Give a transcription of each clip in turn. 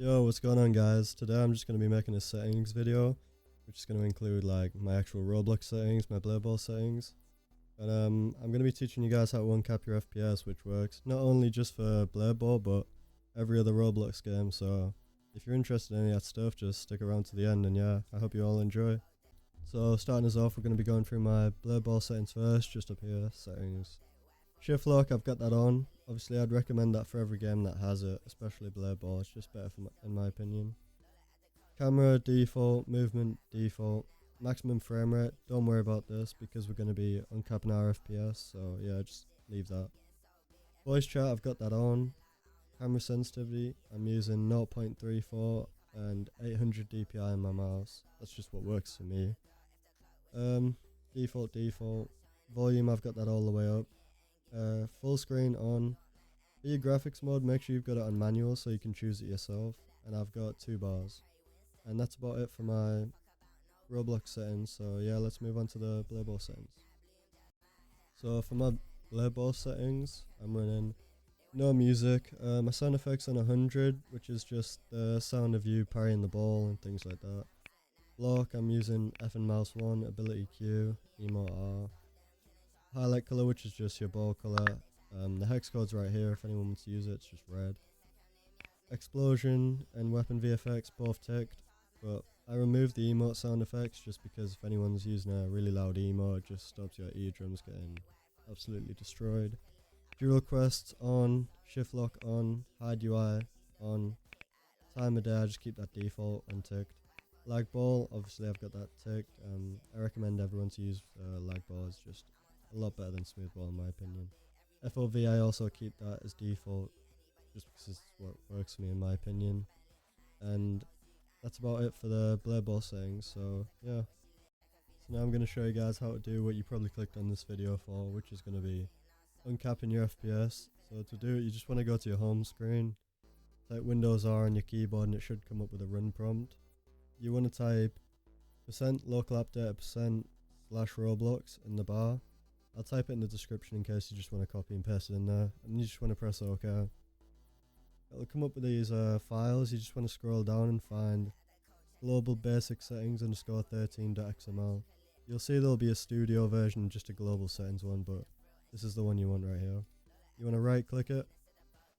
Yo, what's going on, guys? Today I'm just going to be making a settings video, which is going to include like my actual Roblox settings, my Blur Ball settings. And I'm going to be teaching you guys how to uncap your FPS, which works not only just for Blur Ball, but every other Roblox game. So if you're interested in any of that stuff, just stick around to the end, and yeah, I hope you all enjoy. So starting us off, we're going to be going through my Blur Ball settings first, just up here, settings. Shift lock, I've got that on. Obviously, I'd recommend that for every game that has it, especially Blur Ball. It's just better in my opinion. Camera default, movement default, maximum frame rate. Don't worry about this because we're going to be uncapping our FPS, so yeah, just leave that. Voice chat, I've got that on. Camera sensitivity, I'm using 0.34 and 800 DPI in my mouse. That's just what works for me. Default. Volume, I've got that all the way up. Full screen on. For your graphics mode, make sure you've got it on manual so you can choose it yourself. And I've got 2 bars. And that's about it for my Roblox settings. So yeah, let's move on to the Blur Ball settings. So for my Blur Ball settings, I'm running no music. My sound effects on 100, which is just the sound of you parrying the ball and things like that. Block, I'm using F and mouse 1, ability Q, emote R. Highlight color, which is just your ball color. The hex code's right here if anyone wants to use it, it's just red. Explosion and weapon VFX both ticked, but I removed the emote sound effects just because if anyone's using a really loud emote, it just stops your eardrums getting absolutely destroyed. Dual quests on, shift lock on, hide UI on, time of day, I just keep that default unticked. Lag ball, obviously I've got that ticked. I recommend everyone to use lag ball, it's just a lot better than smooth ball in my opinion. FOV, I also keep that as default just because it's what works for me in my opinion. And that's about it for the Blur Ball settings, so yeah. So now I'm going to show you guys how to do what you probably clicked on this video for, which is going to be uncapping your FPS. So to do it, you just want to go to your home screen, type Windows R on your keyboard and it should come up with a run prompt. You want to type %localappdata %/Roblox in the bar. I'll type it in the description in case you just want to copy and paste it in there, and you just want to press OK. It'll come up with these files. You just want to scroll down and find global basic settings _13.xml. You'll see there'll be a studio version and just a global settings one, but this is the one you want right here. You want to right click it,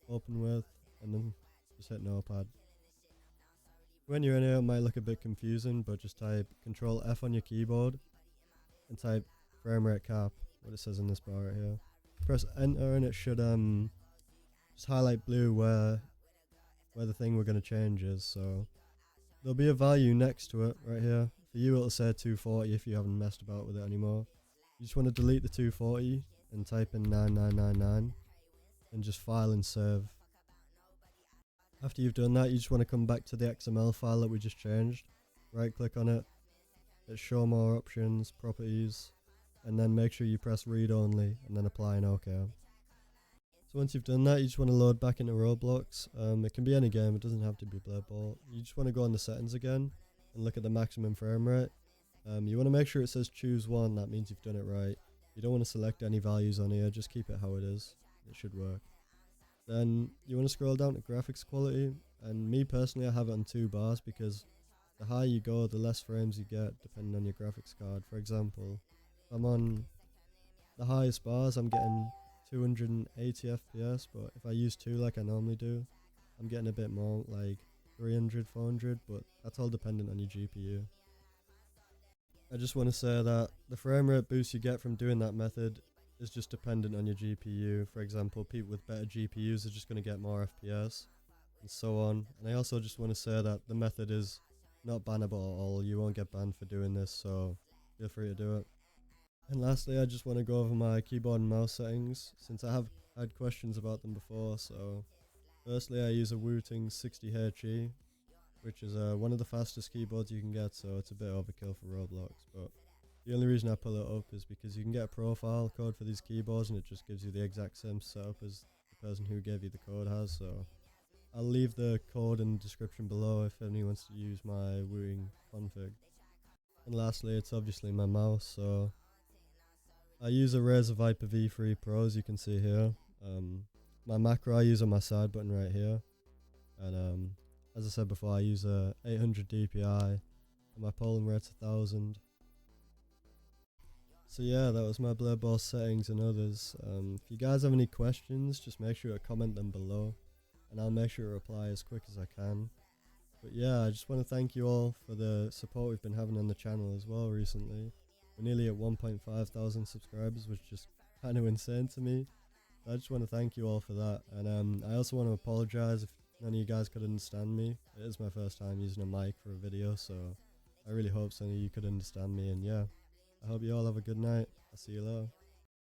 open with, and then just hit notepad. When you're in here, it might look a bit confusing, but just type Control F on your keyboard and type frame rate cap, what it says in this bar right here. Press enter and it should just highlight blue where the thing we're going to change is. So there'll be a value next to it right here. For you it'll say 240 if you haven't messed about with it anymore. You just want to delete the 240 and type in 9999 and just file and save. After you've done that, you just want to come back to the XML file that we just changed. Right click on it, hit show more options, properties, and then make sure you press read only and then apply and OK. So once you've done that, you just want to load back into Roblox. It can be any game, it doesn't have to be Blur Ball. You just want to go on the settings again and look at the maximum frame rate. You want to make sure it says choose one, that means you've done it right. You don't want to select any values on here, just keep it how it is. It should work. Then you want to scroll down to graphics quality, and me personally I have it on 2 bars because the higher you go, the less frames you get depending on your graphics card. For example, if I'm on the highest bars, I'm getting 280 FPS, but if I use 2 like I normally do, I'm getting a bit more, like 300, 400, but that's all dependent on your GPU. I just want to say that the frame rate boost you get from doing that method is just dependent on your GPU. For example, people with better GPUs are just going to get more FPS, and so on. And I also just want to say that the method is not bannable at all. You won't get banned for doing this, so feel free to do it. And lastly, I just want to go over my keyboard and mouse settings, since I have had questions about them before. So firstly, I use a wooting 60Hz, which is one of the fastest keyboards you can get, so it's a bit overkill for Roblox, but the only reason I pull it up is because you can get a profile code for these keyboards and it just gives you the exact same setup as the person who gave you the code has. So I'll leave the code in the description below if anyone wants to use my wooting config. And lastly, it's obviously my mouse, so I use a Razer Viper V3 Pro, as you can see here. My macro I use on my side button right here, and As I said before, I use a 800 DPI and my polling rate's 1000. So yeah, that was my blur ball settings and others. If you guys have any questions, just make sure to comment them below and I'll make sure to reply as quick as I can. But yeah, I just want to thank you all for the support we've been having on the channel as well recently. We're nearly at 1.5 thousand subscribers, which is just kind of insane to me. I just want to thank you all for that. And I also want to apologize if none of you guys could understand me. It is my first time using a mic for a video, so I really hope some of you could understand me. And yeah, I hope you all have a good night. I'll see you later.